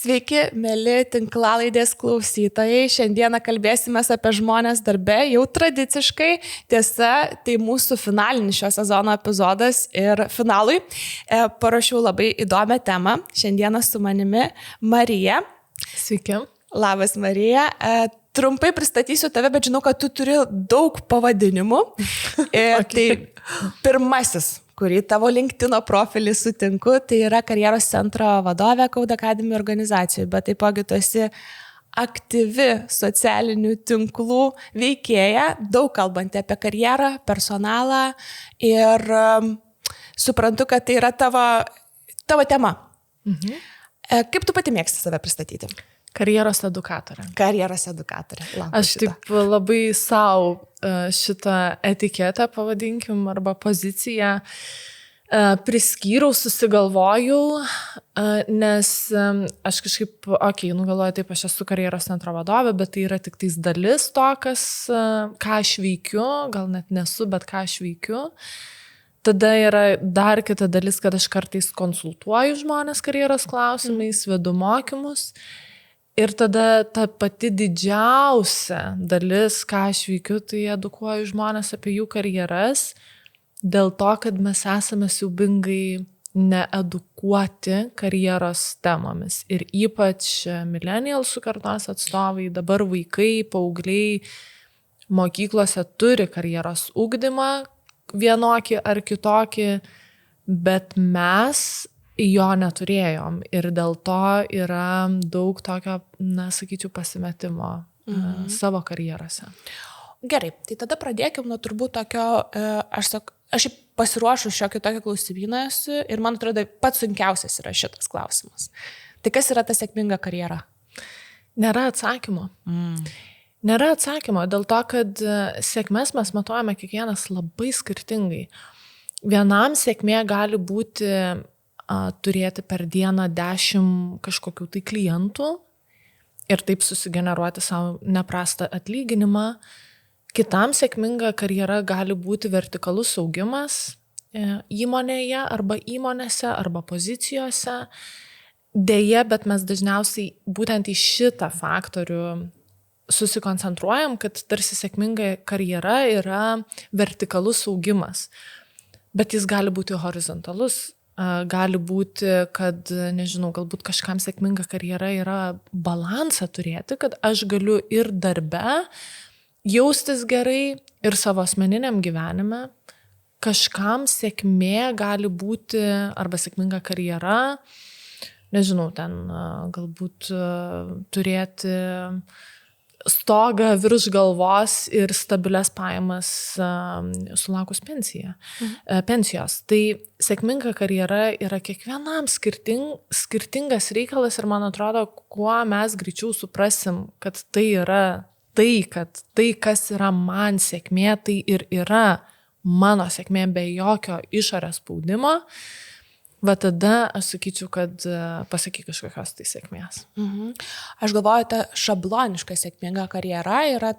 Sveiki, mėly tinklalaidės klausytojai. Šiandieną kalbėsime apie žmones darbe, jau tradiciškai. Tiesa, tai mūsų finalinis šio sezono epizodas ir finalui parašiau labai įdomią temą. Šiandieną su manimi Marija. Sveiki. Labas, Marija. Trumpai pristatysiu tave, bet žinau, kad tu turi daug pavadinimų. Tai pirmasis, kurį tavo LinkedIn profilį sutinku, tai yra karjeros centro vadovė Code Academy organizacijoje, bet taipogi tu esi aktyvi socialinių tinklų veikėja, daug kalbanti apie karjerą, personalą ir suprantu, kad tai yra tavo tema. Mhm. Kaip tu pati mėgsti save pristatyti? Karjeros edukatorė. Karjeros edukatorė. Aš taip labai savo šitą etiketę, pavadinkim, arba poziciją priskyriau, susigalvojau, nes aš kažkaip, galvoju, taip, aš esu karjeros centro vadovė, bet tai yra tik tais dalis to, ką aš veikiu, gal net nesu, bet ką aš veikiu. Tada yra dar kita dalis, kad aš kartais konsultuoju žmonės karjeros klausimais, vedu mokymus. Ir tada ta pati didžiausia dalis, ką aš veikiu, tai edukuoju žmonės apie jų karjeras, dėl to, kad mes esame siaubingai needukuoti karjeros temomis. Ir ypač millennialsų kartos atstovai, dabar vaikai, paaugliai mokyklose turi karjeros ugdymą vienokį ar kitokį, bet mes jo neturėjom ir dėl to yra daug tokio, sakyčiau, pasimetimo savo karjerose. Gerai, tai tada pradėkim nuo turbūt tokio, aš pasiruošiu šiokį tokį klausimyną esu ir man atrodo pats sunkiausias yra šitas klausimas. Tai kas yra ta sėkminga karjera? Nėra atsakymo. Nėra atsakymo dėl to, kad sėkmės mes matuojame kiekvienas labai skirtingai. Vienam sėkmė gali būti turėti per dieną 10 kažkokių tai klientų ir taip susigeneruoti savo neprastą atlyginimą. Kitam sėkminga karjera gali būti vertikalus augimas įmonėje arba įmonėse arba pozicijose. Deja, bet mes dažniausiai būtent į šitą faktorių susikoncentruojam, kad tarsi sėkminga karjera yra vertikalus augimas. Bet jis gali būti horizontalus. Gali būti, kad, nežinau, galbūt kažkam sėkminga karjera yra balansą turėti, kad aš galiu ir darbe jaustis gerai ir savo asmeniniam gyvenime. Kažkam sėkmė gali būti arba sėkminga karjera, nežinau, ten galbūt turėti stogą virš galvos ir stabilias pajamas sulaukus pensijos. Tai sėkminga karjera yra kiekvienam skirtingas reikalas ir man atrodo, kuo mes greičiau suprasim, kad tai yra kad tai, kas yra man sėkmė, tai ir yra mano sėkmė be jokio išorės spaudimo. Va tada aš sakyčiau, kad pasakyk kažkokios tai sėkmės. Aš galvoju, ta šabloniška sėkminga karjera yra,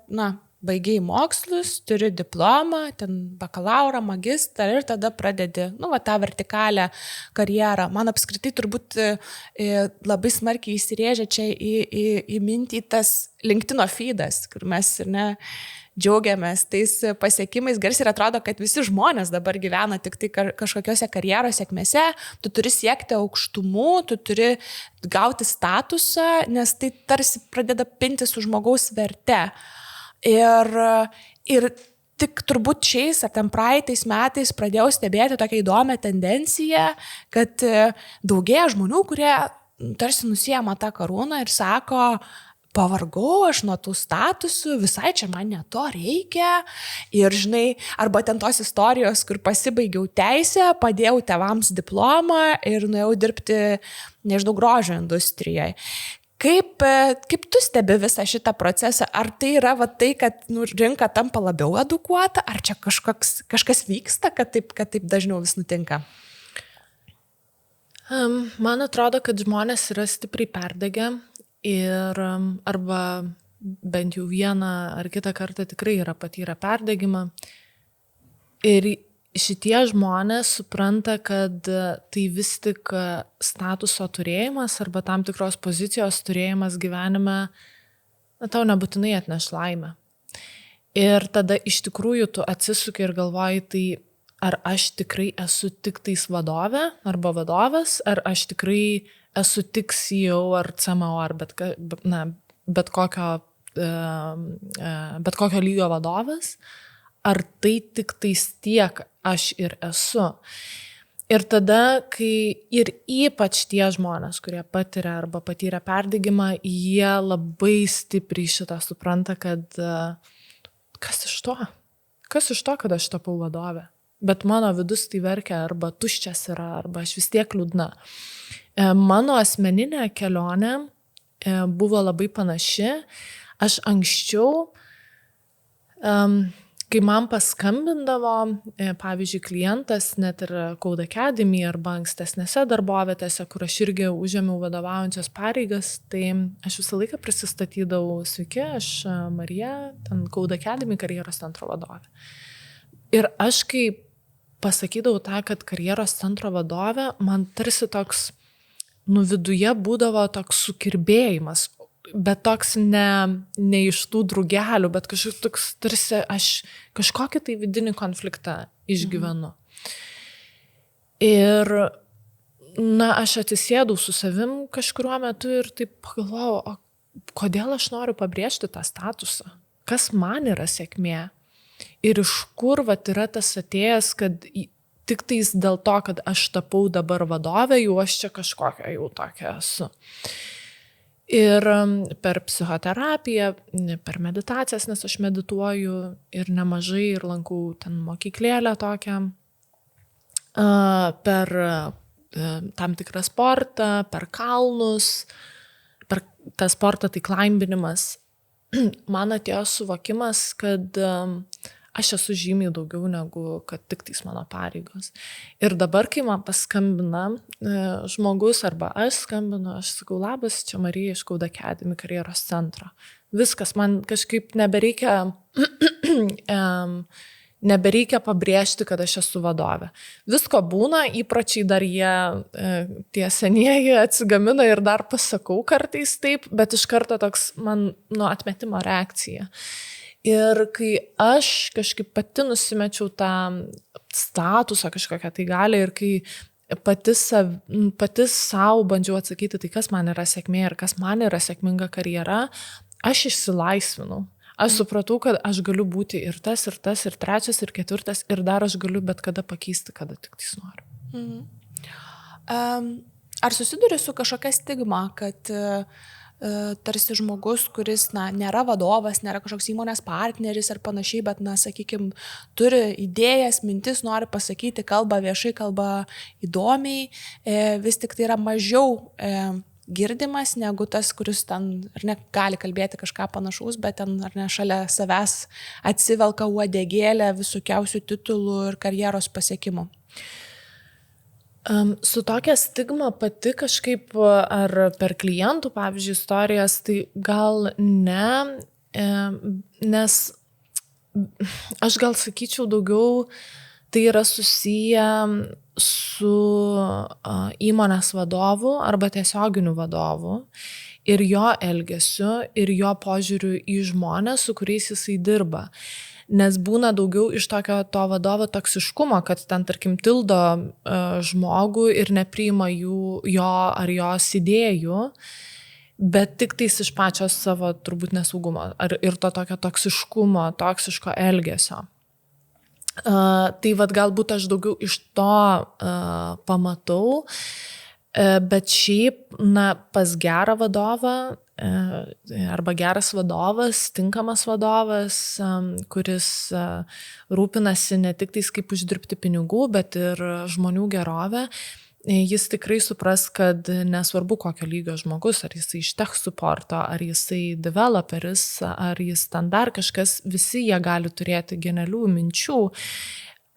baigiai mokslus, turi diplomą, ten bakalaurą, magistrą ir tada pradedi, tą vertikalę karjerą. Man apskritai turbūt labai smarkiai įsirėžia čia į mintį tas LinkedIn feedas, kur mes džiaugiamės tais pasiekimais, garsiai ir atrodo, kad visi žmonės dabar gyvena tik tai kažkokiose karjeros sėkmėse, tu turi siekti aukštumų, tu turi gauti statusą, nes tai tarsi pradeda pinti su žmogaus verte. Ir tik turbūt šiais ar ten praeitais metais pradėjau stebėti tokią įdomią tendenciją, kad daugėja žmonių, kurie tarsi nusiema tą karūną ir sako, pavargau aš nuo tų statusų, visai čia man ne to reikia. Ir arba ten tos istorijos, kur pasibaigiau teisę, padėjau tėvams diplomą ir nuėjau dirbti, grožio industrijoje. Kaip tu stebi visą šitą procesą? Ar tai yra tai, kad rinka tampa labiau edukuota, ar čia kažkas vyksta, kad taip dažniau vis nutinka? Man atrodo, kad žmonės yra stipriai perdegę. Ir arba bent jau vieną ar kitą kartą tikrai yra patyrę perdegimą. Ir šitie žmonės supranta, kad tai vis tik statuso turėjimas arba tam tikros pozicijos turėjimas gyvenime tau nebūtinai atneš laimę. Ir tada iš tikrųjų tu atsisuki ir galvoji, tai ar aš tikrai esu tik tais vadovė arba vadovas, ar aš tikrai esu tik CEO ar CMO ar bet kokio lygio vadovas, ar tai tik tais tiek aš ir esu. Ir tada, kai ir ypač tie žmonės, kurie patiria arba patyrė perdegimą, jie labai stipriai šitą supranta, kad kas iš to? Kas iš to, kad aš tapau vadovė? Bet mano vidus tai verkia, arba tuščias yra, arba aš vis tiek liūdna. Mano asmeninė kelionė buvo labai panaši. Aš anksčiau, kai man paskambindavo, pavyzdžiui, klientas, net ir Code Academy arba ankstesnėse darbovietėse, kur aš irgi užėmiau vadovaujančias pareigas, tai aš visą laiką prisistatydavau, sveiki, aš Marija, ten Code Academy karjeros centro vadovė. Ir aš kai pasakydavau tą, kad karjeros centro vadovė, man tarsi toks, viduje būdavo toks sukirbėjimas, bet toks ne iš tų drugelių, bet kažkoks toks, tarsi aš kažkokį tai vidinį konfliktą išgyvenu. Ir, aš atsisėdau su savim kažkuriuo metu ir taip pagalvojau, kodėl aš noriu pabrėžti tą statusą? Kas man yra sėkmė? Ir iš kur yra tas atėjęs, kad tik tais dėl to, kad aš tapau dabar vadovė, jau aš čia kažkokia jau tokia esu. Ir per psichoterapiją, per meditacijas, nes aš medituoju ir nemažai ir lankau ten mokyklėlę tokią, per tam tikrą sportą, per kalnus, per tą sportą tai klaimbinimas. Man atėjo suvokimas, kad aš esu žymiai daugiau negu kad tik tais mano pareigos. Ir dabar, kai man paskambina žmogus arba aš skambinu, aš sakau, labas, čia Marija iš Code Academy karjeros centro. Viskas, man kažkaip nebereikia pabrėžti, kad aš esu vadovė. Visko būna, įpročiai dar jie, tie senieji atsigamina ir dar pasakau kartais taip, bet iš karto toks man atmetimo reakcija. Ir kai aš kažkaip pati nusimečiau tą statusą kažkokią tai galią ir kai pati savo bandžiau atsakyti, tai kas man yra sėkmė ir kas man yra sėkminga karjera, aš išsilaisvinau. Aš supratau, kad aš galiu būti ir tas, ir tas, ir trečias, ir ketvirtas, ir dar aš galiu bet kada pakeisti, kada tik tais noriu. Ar susiduri su kažkokia stigma, kad tarsi žmogus, kuris nėra vadovas, nėra kažkoks įmonės partneris ar panašiai, bet, sakykime, turi idėjas, mintis, nori pasakyti, kalba viešai, kalba įdomiai, vis tik tai yra mažiau girdimas negu tas, kuris ten ar ne gali kalbėti kažką panašaus, bet ten ar ne šalia savęs atsivelka uodegėlę visokiausių titulų ir karjeros pasiekimų. Su tokia stigma pati kažkaip ar per klientų, pavyzdžiui, istorijas, tai gal ne, nes aš gal sakyčiau daugiau, tai yra susiję su įmonės vadovu arba tiesioginiu vadovu ir jo elgesiu ir jo požiūriu į žmonės, su kuriais jisai dirba. Nes būna daugiau iš tokio to vadovo toksiškumo, kad ten, tarkim, tildo žmogų ir nepriima jo ar jos idėjų, bet tik tais iš pačios savo turbūt nesaugumo ir to tokio toksiškumo, toksiško elgesio. Tai galbūt aš daugiau iš to pamatau, bet šiaip, pas gerą vadovą arba geras vadovas, tinkamas vadovas, kuris rūpinasi ne tik tais kaip uždirbti pinigų, bet ir žmonių gerovę, jis tikrai supras, kad nesvarbu kokio lygio žmogus, ar jisai iš tech supporto, ar jisai developeris, ar jis ten dar kažkas, visi jie gali turėti genialių minčių.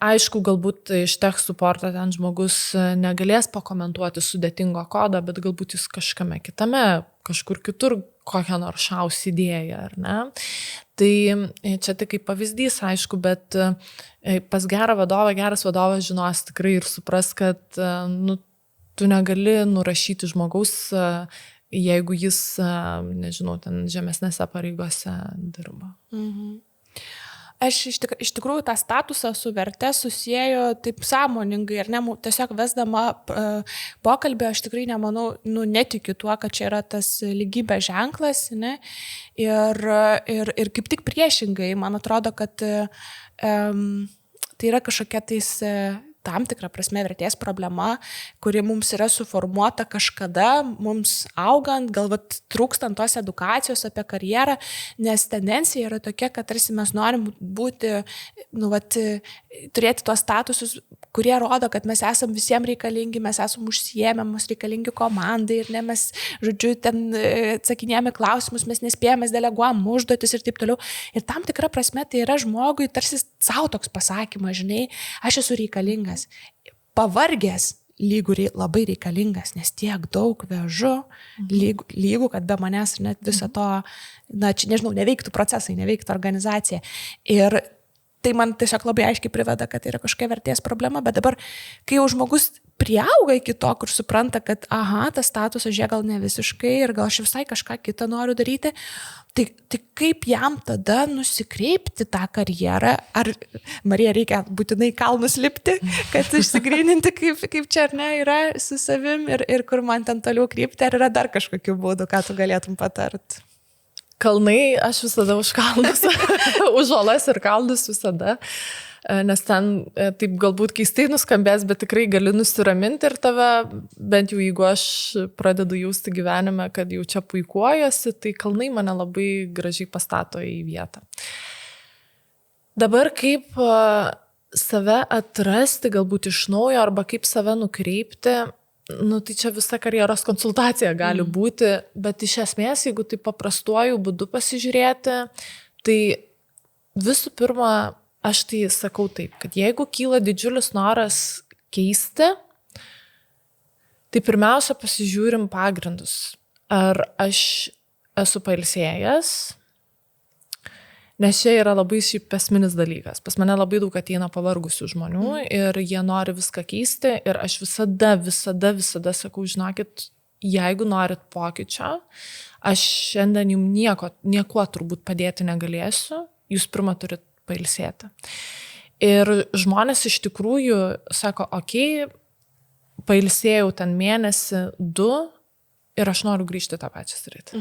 Aišku, galbūt iš tech supporto ten žmogus negalės pakomentuoti sudėtingo kodą, bet galbūt jis kažkame kitame, kažkur kitur kokią nors šaus idėją, ar ne? Tai čia tik kaip pavyzdys, aišku, bet pas geras vadovas žinos tikrai ir supras, kad tu negali nurašyti žmogaus, jeigu jis, nežinau, ten žemesnėse pareigose dirba. Mhm. Aš iš tikrųjų tą statusą su verte susijęju taip sąmoningai ir ne, tiesiog vesdama pokalbį, aš tikrai nemanau, netikiu tuo, kad čia yra tas lygybės ženklas, ne? Ir kaip tik priešingai, man atrodo, kad tai yra kažkokia tais tam tikrą prasme vertės problema, kuri mums yra suformuota kažkada, mums augant, galbūt trūkstant tos edukacijos apie karjerą, nes tendencija yra tokia, kad tarsi mes norim būti, turėti tos statusus, kurie rodo, kad mes esam visiems reikalingi, mes esam užsiėmę, mums reikalingi komandai ir ne mes, žodžiu, ten atsakinėjame klausimus, mes nespėjame, mes deleguojam užduotis ir taip toliau. Ir tam tikra prasme tai yra žmogui tarsi savo toks pasakymas, žinai, aš esu reikalingas. Pavargęs lygų labai reikalingas, nes tiek daug vežu, lygų, kad be manęs net viso to, čia nežinau, neveiktų procesai, neveiktų organizacija. Ir tai man tiesiog labai aiškiai priveda, kad tai yra kažkokia vertės problema, bet dabar, kai jau žmogus priauga iki to, kur supranta, kad tas statusas žie gal ne visiškai ir gal aš visai kažką kitą noriu daryti, tai kaip jam tada nusikreipti tą karjerą? Ar Marija reikia būtinai kalnus lipti, kad išsigryninti, kaip čia ar ne yra su savim ir kur man ten toliau krypti, ar yra dar kažkokių būdų, ką tu galėtum patart? Kalnai, aš visada už kalnus, už olas ir kalnus visada, nes ten taip galbūt keistai nuskambės, bet tikrai gali nusiraminti ir tave, bent jau jeigu aš pradedu jausti gyvenime, kad jau čia puikuojuosi, tai kalnai mane labai gražiai pastato į vietą. Dabar kaip save atrasti galbūt iš naujo arba kaip save nukreipti, tai čia visa karjeros konsultacija gali būti, bet iš esmės, jeigu tai paprastuoju būdu pasižiūrėti, tai visų pirma, aš tai sakau taip, kad jeigu kyla didžiulis noras keisti, tai pirmiausia pasižiūrim pagrindus. Ar aš esu pailsėjęs? Nes čia yra labai šiaip esminis dalykas. Pas mane labai daug ateina pavargusių žmonių ir jie nori viską keisti ir aš visada sakau, žinokit, jeigu norit pokyčio, aš šiandien jums niekuo turbūt padėti negalėsiu, jūs pirmą turit pailsėti. Ir žmonės iš tikrųjų sako, pailsėjau ten mėnesį, 2 ir aš noriu grįžti tą pačią sritį.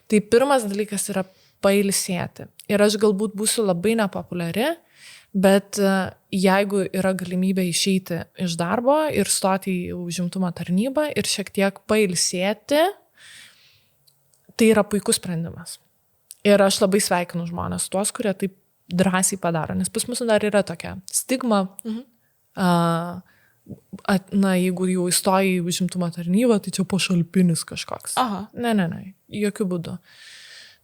Tai pirmas dalykas yra pailsėti. Ir aš galbūt būsiu labai nepopuliari, bet jeigu yra galimybė išeiti iš darbo ir stoti į užimtumo tarnybą ir šiek tiek pailsėti, tai yra puikus sprendimas. Ir aš labai sveikinu žmonės, tuos, kurie taip drąsiai padaro, nes pas mus dar yra tokia stigma, jeigu jau įstoji į užimtumo tarnybą, tai čia pašalpinis kažkoks. Ne, jokių būdų.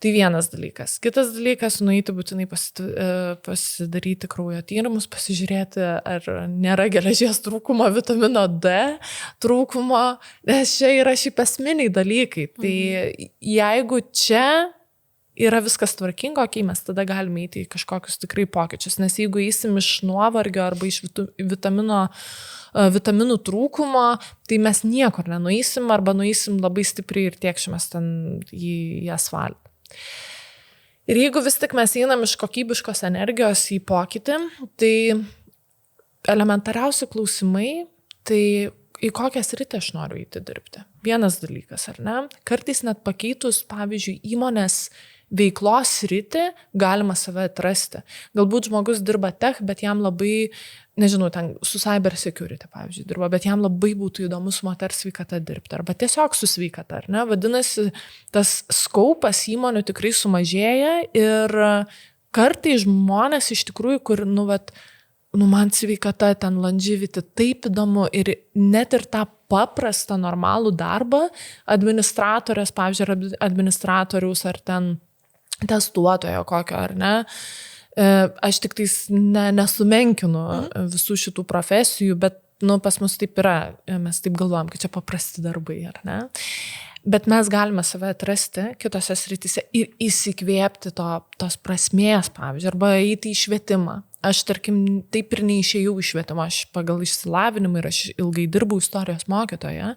Tai vienas dalykas. Kitas dalykas, nueiti būtinai pasidaryti kraujo tyrimus, pasižiūrėti, ar nėra geležies trūkumo, vitamino D trūkumo, nes čia yra šiaip esminiai dalykai. Tai jeigu čia yra viskas tvarkingo, mes tada galime eiti į kažkokius tikrai pokyčius, nes jeigu eisim iš nuovargio arba iš vitaminų trūkumo, tai mes niekur nenueisim arba nueisim labai stipriai ir tiekšimės ten į asfaltą. Ir jeigu vis tik mes einam iš kokybiškos energijos į pokytį, tai elementariausi klausimai, tai į kokią sritį aš noriu eiti dirbti. Vienas dalykas, ar ne? Kartais net pakeitus, pavyzdžiui, įmonės veiklos sritį galima save atrasti. Galbūt žmogus dirba tech, bet jam labai, nežinau, ten su cyber security, pavyzdžiui, dirba, bet jam labai būtų įdomu su moters sveikata dirbti, arba tiesiog su sveikata, ar ne? Vadinasi, tas skaupas įmonių tikrai sumažėja ir kartais žmonės iš tikrųjų, kur, man sveikata, ten longevity, taip įdomu ir net ir tą paprastą normalų darbą administratorės, pavyzdžiui, administratoriaus ar ten testuotojo kokio, ar ne, Aš tik tais nesumenkinu visų šitų profesijų, bet pas mus taip yra, mes taip galvojam, kad čia paprasti darbai, ar ne? Bet mes galime save atrasti kitose srityse ir įsikvėpti tos prasmės, pavyzdžiui, arba eiti į švietimą. Aš, tarkim, taip ir neišėjau iš švietimo, aš pagal išsilavinimą ir aš ilgai dirbau istorijos mokytoja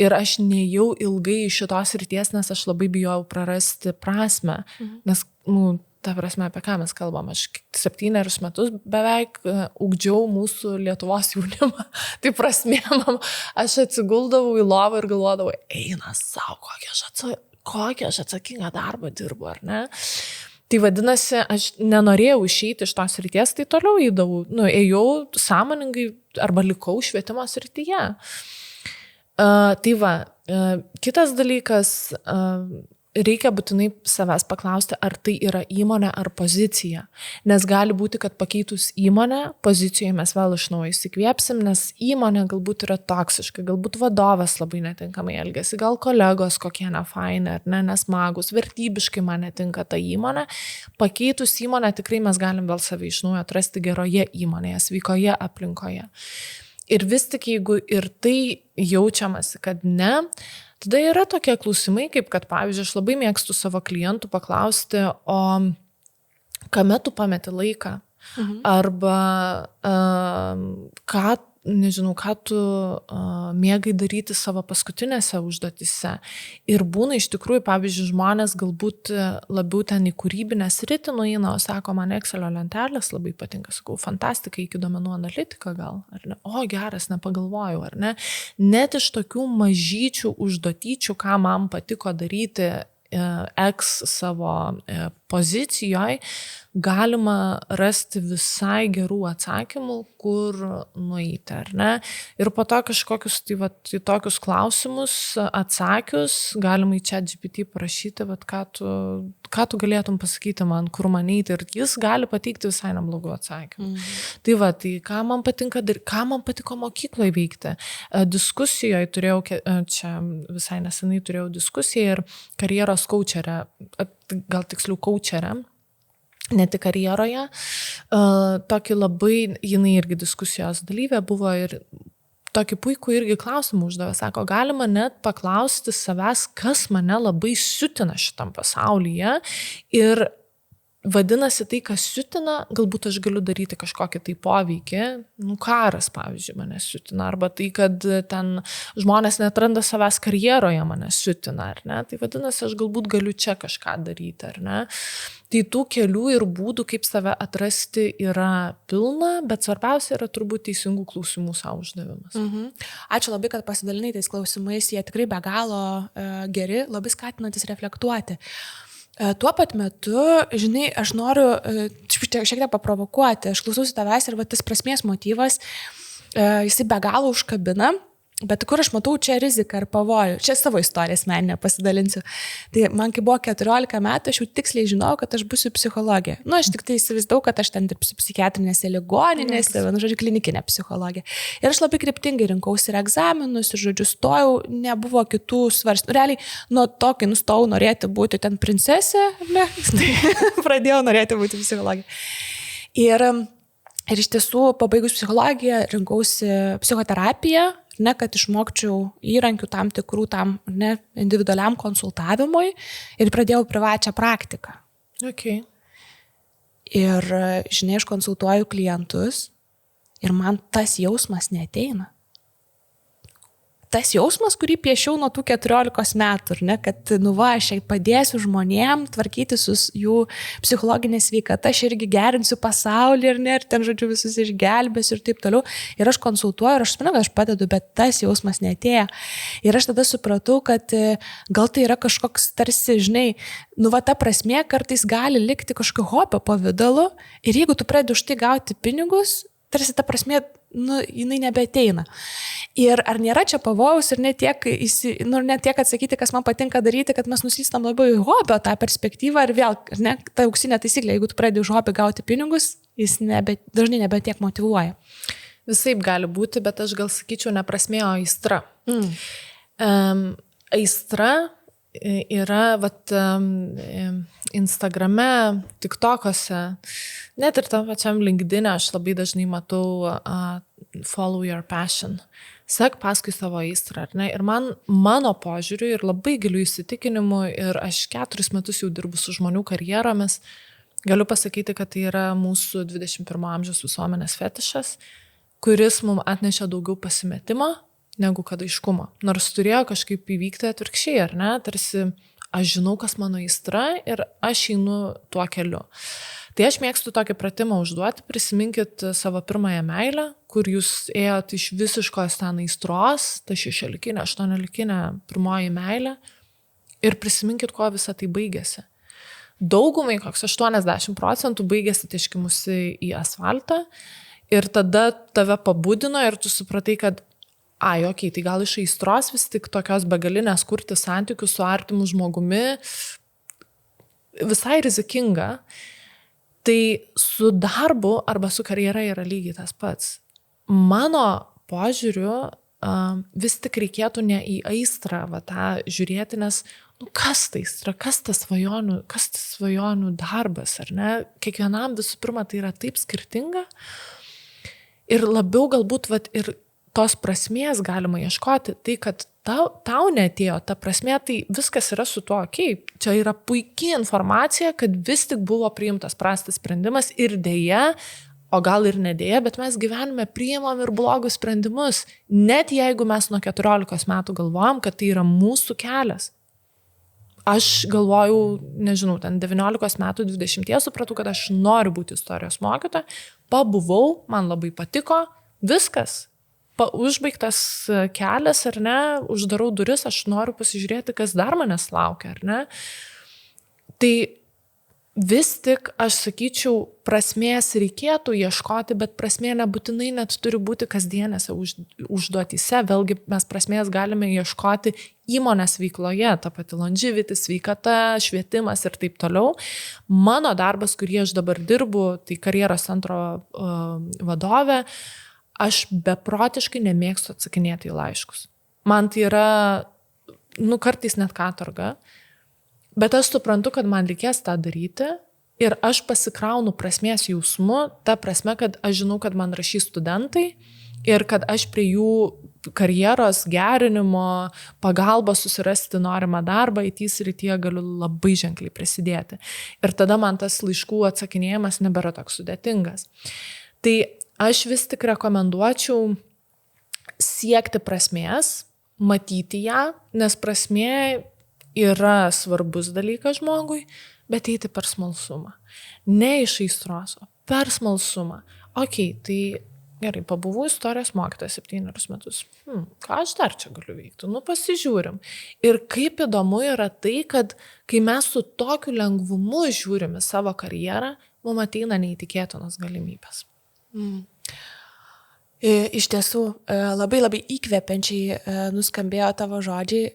ir aš nejau ilgai iš šitos srities, nes aš labai bijojau prarasti prasmę, nes, ta prasme, apie ką mes kalbam, aš 7 metus beveik ugdžiau mūsų Lietuvos jaunimą, tai prasmė, aš atsiguldavau į lovą ir galvodavau, eina savo, kokią aš atsakingą darbą dirbu, ar ne? Tai vadinasi, aš nenorėjau išeiti iš tos srities, tai toliau ėjau sąmoningai arba likau švietimo srityje. Tai va, kitas dalykas, reikia būtinai savęs paklausti, ar tai yra įmonė ar pozicija. Nes gali būti, kad pakeitus įmonę, pozicijoje mes vėl iš naujo įsikvėpsim, nes įmonė galbūt yra toksiška, galbūt vadovas labai netinkamai elgiasi, gal kolegos kokie nefaini ar nesmagus, vertybiškai man netinka ta įmonė. Pakeitus įmonę tikrai mes galim vėl save iš naujo atrasti geroje įmonėje, sveikoje aplinkoje. Ir vis tik, jeigu ir tai jaučiamasi, kad ne, tada yra tokie klausimai, kaip kad, pavyzdžiui, aš labai mėgstu savo klientų paklausti, o kame tu pameti laiką? Arba ką tu mėgai daryti savo paskutinėse užduotise. Ir būna iš tikrųjų, pavyzdžiui, žmonės galbūt labiau ten į kūrybinę sritį nueina, o sako, man Excelio lentelės labai patinka, sakau, fantastika, iki duomenų analitika gal, ar ne? O, geras, nepagalvojau, ar ne? Net iš tokių mažyčių užduotyčių, ką man patiko daryti X savo pozicijoje, galima rasti visai gerų atsakymų, kur nueiti, ar ne? Ir po to kažkokius tokius klausimus atsakius galima į ChatGPT parašyti, ką tu galėtum pasakyti man, kur man eiti, ir jis gali pateikti visai neblogų atsakymų. Tai ką man patinka daryti, ką man patiko mokykloje veikti. Diskusijoje turėjau, čia visai nesenai turėjau diskusiją ir karjeros kaučerę, gal tiksliau kaučerę, ne tik karjeroje, tokį labai, jinai irgi diskusijos dalyvė buvo ir tokį puikų irgi klausimą uždavė, sako, galima net paklausti savęs, kas mane labai siutina šitam pasaulyje ir vadinasi tai, kas siutina, galbūt aš galiu daryti kažkokį tai poveikį, karas, pavyzdžiui, mane siutina, arba tai, kad ten žmonės netranda savęs karjeroje mane siutina, ar ne, tai vadinasi, aš galbūt galiu čia kažką daryti, ar ne. Tai tų kelių ir būdų, kaip save atrasti, yra pilna, bet svarbiausia yra turbūt teisingų klausimų savo uždavimas. Ačiū labai, kad pasidalinai tais klausimais, jie tikrai be galo geri, labai skatinantis reflektuoti. Tuo pat metu, žinai, aš noriu šiek tiek paprovokuoti, aš klausausi tavęs ir tas prasmės motyvas, jisai be galo užkabina, bet kur aš matau čia riziką ir pavojų, čia savo istoriją asmeninę pasidalinsiu. Tai man, kai buvo 14 metų, aš jau tiksliai žinojau, kad aš būsiu psichologė. Aš tik tai įsivaizdavau, kad aš ten dirbsiu psichiatrinėse ligoninėse, žodžiu, klinikinė psichologė. Ir aš labai kryptingai rinkausi ir egzaminus, ir žodžiu, stojau, nebuvo kitų svarstymų. Realiai, nuo to, kai nustojau norėti būti ten princesė, tai pradėjau norėti būti psichologė. Ir iš tiesų, pabaigus psichologiją, rinkausi psichoterapiją, kad išmokčiau įrankių tam tikrų individualiam konsultavimui ir pradėjau privačią praktiką. Okay. Ir, žinai, aš konsultuoju klientus ir man tas jausmas neateina. Tas jausmas, kurį piešiau nuo tų 14 metų, kad, aš padėsiu žmonėm tvarkyti su jų psichologinė sveikata, aš irgi gerinsiu pasaulį, ir ten, žodžiu, visus išgelbėsiu ir taip toliau. Ir aš konsultuoju, ir aš suprantu, kad aš padedu, bet tas jausmas neatėjo. Ir aš tada supratau, kad gal tai yra kažkoks tarsi, žinai, ta prasmė kartais gali likti kažkokio hobio pavidalu, ir jeigu tu pradedi už tai gauti pinigus, tarsi ta prasmė, jinai nebeateina. Ir ar nėra čia pavojaus ir net tiek atsakyti, kas man patinka daryti, kad mes nuslystam labai į hobio tą perspektyvą ir vėl, ta auksinė taisyklė, jeigu tu pradedi už hobį gauti pinigus, jis dažnai nebetiek motyvuoja. Visaip gali būti, bet aš gal sakyčiau ne prasmė, o aistra. Aistra yra Instagrame, TikTok'ose, net ir tam pačiam LinkedIn aš labai dažnai matau follow your passion. Sek paskui savo aistrą, ar ne? Ir mano požiūriu ir labai gilių įsitikinimu, ir aš 4 metus jau dirbu su žmonių karjeromis, galiu pasakyti, kad tai yra mūsų 21 amžiaus visuomenės fetišas, kuris mums atnešė daugiau pasimetimo negu kad aiškumo. Nors turėjo kažkaip įvykti atvirkščiai, ar ne? Tarsi aš žinau, kas mano aistra ir aš einu tuo keliu. Tai aš mėgstu tokį pratimą užduoti, prisiminkit savo pirmąją meilę, kur jūs ėjot iš visiškos ten aistros, ta 16, 18 pirmoji meilė, ir prisiminkit, kuo visą tai baigėsi. Daugumai, koks 80% baigėsi tiškimusi į asfaltą, ir tada tave pabudino ir tu supratai, kad tai gal iš aistros vis tik tokios begalinės kurti santykių su artimu žmogumi visai rizikinga. Tai su darbu arba su karjera yra lygiai tas pats. Mano požiūriu vis tik reikėtų ne į aistrą tą žiūrėti, nes kas tai aistra, kas tas svajonių darbas, ar ne? Kiekvienam visų pirma tai yra taip skirtinga ir labiau galbūt ir tos prasmės galima ieškoti, tai kad tau neatėjo ta prasmė, tai viskas yra su tuo okei. Čia yra puikiai informacija, kad vis tik buvo priimtas prastas sprendimas ir dėja, o gal ir nedėja, bet mes gyvenime priimam ir blogus sprendimus, net jeigu mes nuo 14 metų galvojam, kad tai yra mūsų kelias. Aš galvojau, nežinau, ten 19 metų, 20 supratau, kad aš noriu būti istorijos mokytoja, pabuvau, man labai patiko, viskas. Užbaigtas kelias, ar ne, uždarau duris, aš noriu pasižiūrėti, kas dar manęs laukia, ar ne. Tai vis tik, aš sakyčiau, prasmės reikėtų ieškoti, bet prasmė nebūtinai net turi būti kasdienėse užduotyse. Vėlgi mes prasmės galime ieškoti įmonės veikloje, ta pati longevity, sveikata, švietimas ir taip toliau. Mano darbas, kurį aš dabar dirbu, tai karjeros centro vadovė, aš beprotiškai nemėgstu atsakinėti į laiškus. Man tai yra, kartais net katorga, bet aš suprantu, kad man reikės tą daryti ir aš pasikraunu prasmės jausmu, ta prasme, kad aš žinau, kad man rašys studentai ir kad aš prie jų karjeros gerinimo, pagalbos susirasti norimą darbą į tą srityje galiu labai ženkliai prisidėti. Ir tada man tas laiškų atsakinėjimas nebėra toks sudėtingas. Tai aš vis tik rekomenduočiau siekti prasmės, matyti ją, nes prasmė yra svarbus dalykas žmogui, bet eiti per smalsumą. Ne iš aistros, o per smalsumą. Tai gerai, pabuvau istorijos mokytoja 7 metus. Ką aš dar čia galiu veikti? Pasižiūrim. Ir kaip įdomu yra tai, kad kai mes su tokiu lengvumu žiūrime savo karjerą, mums ateina neįtikėtinos galimybės. Iš tiesų, labai labai įkvepiančiai nuskambėjo tavo žodžiai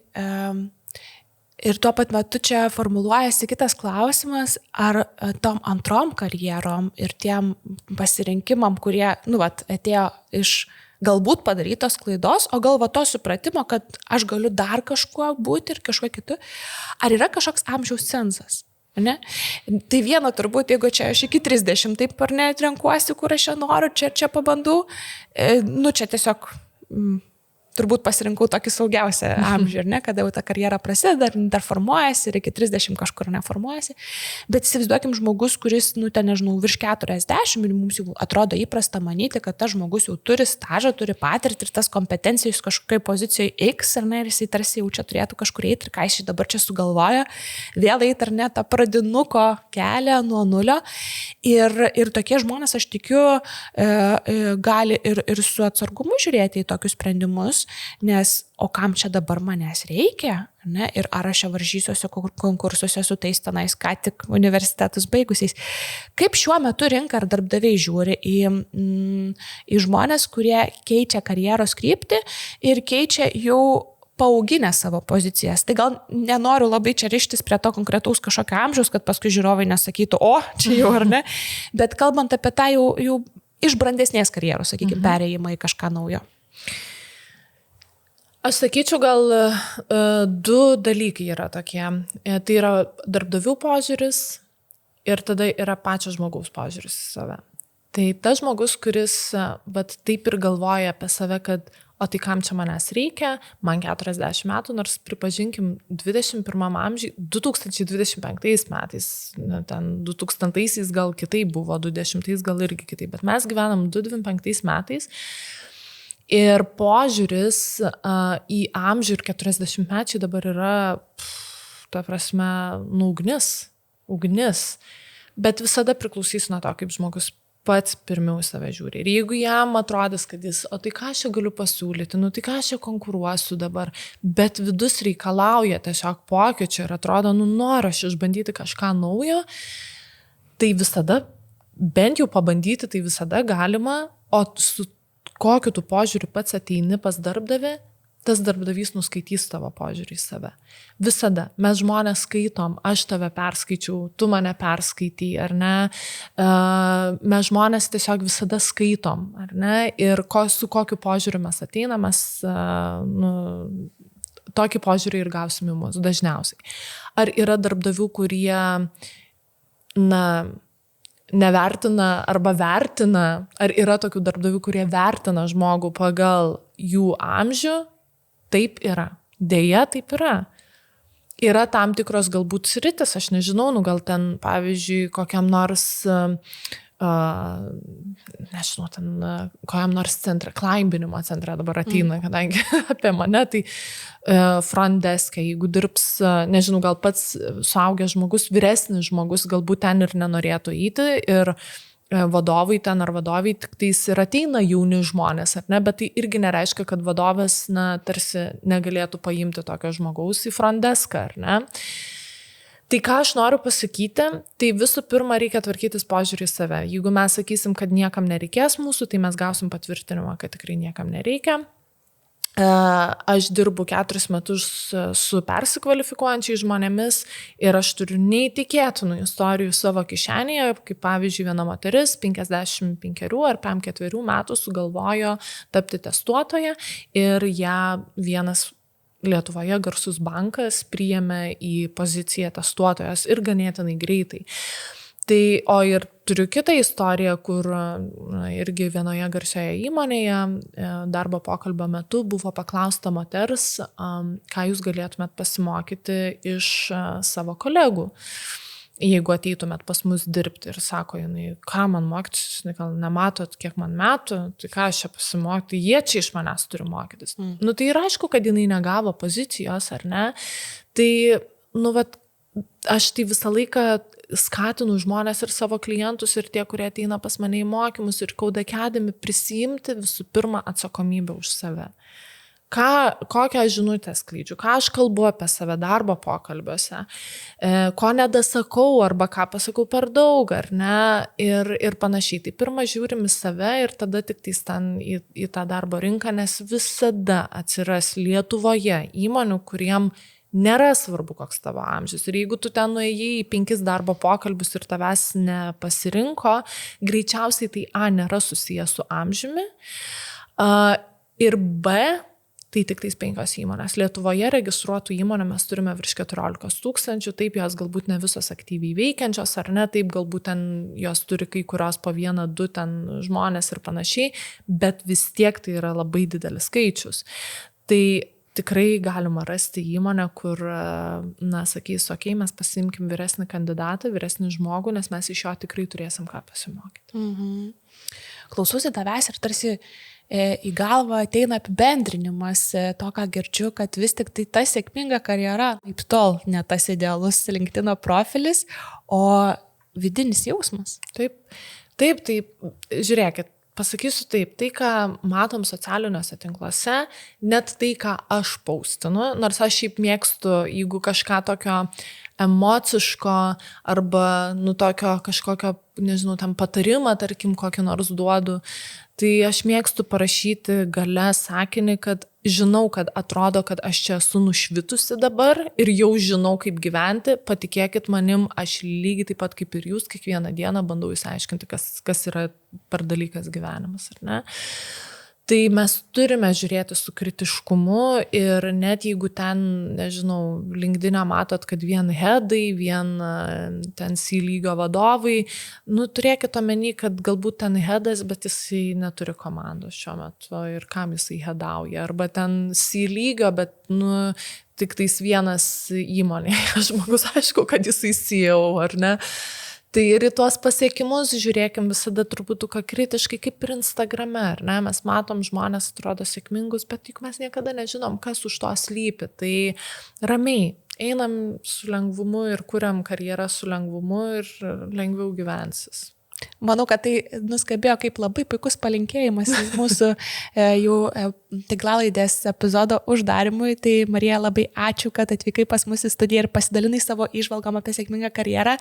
ir tuo pat metu čia formuluojasi kitas klausimas, ar tom antrom karjerom ir tiem pasirinkimam, kurie atėjo iš galbūt padarytos klaidos, o gal to supratimo, kad aš galiu dar kažkuo būti ir kažkuo kitu, ar yra kažkoks amžiaus cenzas? Ne? Tai viena turbūt, jeigu čia aš iki 30 taip ar ne renkuosi, kur aš čia noriu, čia pabandau, čia tiesiog turbūt pasirinkau tokį saugiausią amžių, ar ne, kada jau ta karjera prasideda, dar formuojasi ir iki 30 kažkur neformuojasi, bet įsivaizduokim žmogus, kuris, nežinau, virš 40 ir mums jau atrodo įprasta manyti, kad tas žmogus jau turi stažą, turi patirtį ir tas kompetencijos kažkokiai pozicijoje X, ar ne, ir jisai tarsi jau čia turėtų kažkur eiti ir ką jis dabar čia sugalvoja, vėl eiti, ar ne, tą pradinuko kelią nuo nulio. Ir tokie žmonės, aš tikiu, gali ir su atsargumu žiūrėti į tokius sprendimus, nes o kam čia dabar manęs reikia, ne? Ir ar aš čia varžysiuosi konkursuose su tais tenais ką tik universitetus baigusiais. Kaip šiuo metu rinka ar darbdaviai žiūri į žmonės, kurie keičia karjeros kryptį ir keičia jau paauginę savo pozicijas. Tai gal nenoriu labai čia rištis prie to konkretaus kažkokio amžiaus, kad paskui žiūrovai nesakytų, čia jau ar ne, bet kalbant apie tą jau iš brandesnės karjeros, sakykime, perėjimą į kažką naujo. Aš sakyčiau, gal du dalykai yra tokie. Tai yra darbdavių požiūris ir tada yra pačio žmogaus požiūris į save. Tai tas žmogus, kuris taip ir galvoja apie save, kad o tai kam čia manęs reikia, man 40 metų, nors pripažinkim 21 amžiui, 2025 metais, ten 2000-aisiais gal kitaip buvo, 2010-ais gal irgi kitaip, bet mes gyvenam 2025 metais ir požiūris į amžių ir 40-mečiai dabar yra, ta prasme, ugnis, bet visada priklausys nuo to, kaip žmogus pats pirmiau save žiūri. Ir jeigu jam atrodys, kad jis, o tai ką aš galiu pasiūlyti, tai ką aš konkuruosiu dabar, bet vidus reikalauja tiesiog pokyčio ir atrodo, noriu aš išbandyti kažką naujo, tai visada, bent jau pabandyti, tai visada galima, o su kokiu tu požiūriu pats ateini pas darbdavį, tas darbdavys nuskaitys tavo požiūrį į save. Visada. Mes žmonės skaitom, aš tave perskaičiau, tu mane perskaitai, ar ne? Mes žmonės tiesiog visada skaitom, ar ne? Ir su kokiu požiūriu mes ateinam, mes tokį požiūrį ir gausim į mus dažniausiai. Ar yra darbdavių, kurie nevertina arba vertina, ar yra tokių darbdavių, kurie vertina žmogų pagal jų amžių? Taip yra. Deja, taip yra. Yra tam tikros galbūt sritis, aš nežinau, gal ten, pavyzdžiui, kokiam nors, nežinau, ten, kokiam nors centre, klaimbinimo centre dabar ateina, kadangi apie mane, tai front desk, jeigu dirbs, nežinau, gal pats suaugęs žmogus, vyresnis žmogus, galbūt ten ir nenorėtų eiti ir vadovai ten ar vadoviai tik tais ir ateina jauni žmonės, ar ne, bet tai irgi nereiškia, kad vadovas, tarsi negalėtų paimti tokio žmogaus į front deską, ar ne. Tai ką aš noriu pasakyti, tai visų pirma reikia tvarkytis požiūrį į save. Jeigu mes sakysim, kad niekam nereikės mūsų, tai mes gausim patvirtinimą, kad tikrai niekam nereikia. Aš dirbu 4 metus su persikvalifikuojančiais žmonėmis ir aš turiu neįtikėtinų istorijų savo kišenėje, kaip pavyzdžiui viena moteris 55 ar 54 metų sugalvojo tapti testuotoja ir ją vienas Lietuvoje garsus bankas priėmė į poziciją testuotojos ir ganėtinai greitai. Tai, o ir turiu kitą istoriją, kur irgi vienoje garsioje įmonėje darbo pokalbio metu buvo paklausta moters, ką jūs galėtumėt pasimokyti iš savo kolegų, jeigu ateitumėt pas mus dirbti. Ir sako jinai, ką man mokytis, gal nematot, kiek man metų, tai ką aš čia pasimokyti, jie čia iš manęs turi mokytis. Tai yra aišku, kad jinai negavo pozicijos, ar ne? Tai, aš tai visą laiką skatinu žmonės ir savo klientus ir tie, kurie ateina pas mane į mokymus ir Code Academy prisiimti visų pirma atsakomybę už save. Kokią žinutę skleidžiu, ką aš kalbu apie save darbo pokalbiuose, ko nedasakau arba ką pasakau per daug, ar ne, ir panašiai. Tai pirmą žiūrim į save ir tada tik tais ten į tą darbo rinką, nes visada atsiras Lietuvoje įmonių, kuriem nėra svarbu, koks tavo amžius. Ir jeigu tu ten nuėjai į 5 darbo pokalbius ir tavęs nepasirinko, greičiausiai tai nėra susijęs su amžiumi. Ir B, tai tik tais 5 įmonės. Lietuvoje registruotų įmonę mes turime virš 14 000, taip jos galbūt ne visos aktyviai veikiančios, ar ne, taip galbūt ten jos turi kai kurios po 1-2 ten žmonės ir panašiai, bet vis tiek tai yra labai didelis skaičius. Tai tikrai galima rasti įmonę, kur, sakys, okei, mes pasiimkim vyresnį kandidatą, vyresnį žmogų, nes mes iš jo tikrai turėsim ką pasimokyti. Klausausi tavęs ir tarsi į galvą ateina apibendrinimas to, ką girdžiu, kad vis tik tai ta sėkminga karjera, taip tol, ne tas idealus LinkedIn profilis, o vidinis jausmas. Taip, žiūrėkit. Pasakysiu taip, tai, ką matom socialiniuose tinkluose, net tai, ką aš paustinu, nors aš šiaip mėgstu, jeigu kažką tokio emociško arba, tokio kažkokio, nežinau, tam patarimą, tarkim, kokį nors duodu, tai aš mėgstu parašyti gale sakinį, kad žinau, kad atrodo, kad aš čia esu nušvitusi dabar ir jau žinau, kaip gyventi, patikėkit manim, aš lygiai taip pat kaip ir jūs, kiekvieną dieną bandau išsiaiškinti, kas yra per dalykas gyvenimas, ar ne? Tai mes turime žiūrėti su kritiškumu ir net jeigu ten, nežinau, LinkedIn'e matot, kad vien headai, vien ten C-lygio vadovai, turėkit omeny, kad galbūt ten headas, bet jisai neturi komandos šiuo metu ir kam jisai headauja. Arba ten C-lygio, bet tik tais vienas įmonėje žmogus, aišku, kad jisai CEO, ar ne? Tai ir į tuos pasiekimus žiūrėkim visada truputuką kritiškai, kaip ir Instagrame, ar ne? Mes matom, žmonės atrodo sėkmingus, bet juk mes niekada nežinom, kas už to slypi. Tai ramiai, einam su lengvumu ir kuriam karjerą su lengvumu ir lengviau gyvensis. Manau, kad tai nuskambėjo kaip labai puikus palinkėjimas mūsų jau tinklalaidės epizodo uždarimui. Tai Marija, labai ačiū, kad atvykai pas mus į studiją ir pasidalinai savo įžvalgom apie sėkmingą karjerą.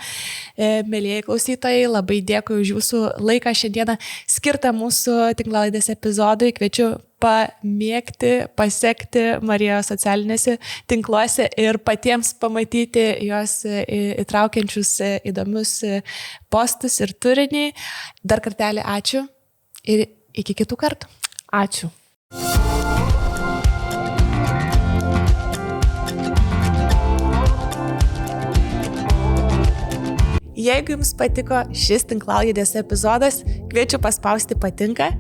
Mėlyjeji klausytojai, labai dėkui už jūsų laiką šiandieną skirtą mūsų tinklalaidės epizodui. Kviečiu pamėgti, pasekti Marijos socialinėse tinkluose ir patiems pamatyti jos įtraukiančius įdomius postus ir turinį. Dar kartelį ačiū ir iki kitų kartų. Ačiū. Jeigu jums patiko šis tinklalaidės epizodas, kviečiu paspausti patinka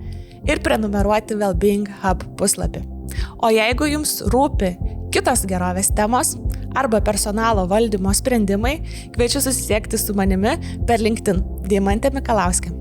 ir prenumeruoti Wellbeing Hub puslapį. O jeigu jums rūpi kitos gerovės temos arba personalo valdymo sprendimai, kviečiu susisiekti su manimi per LinkedIn Deimantė Mikalauskė.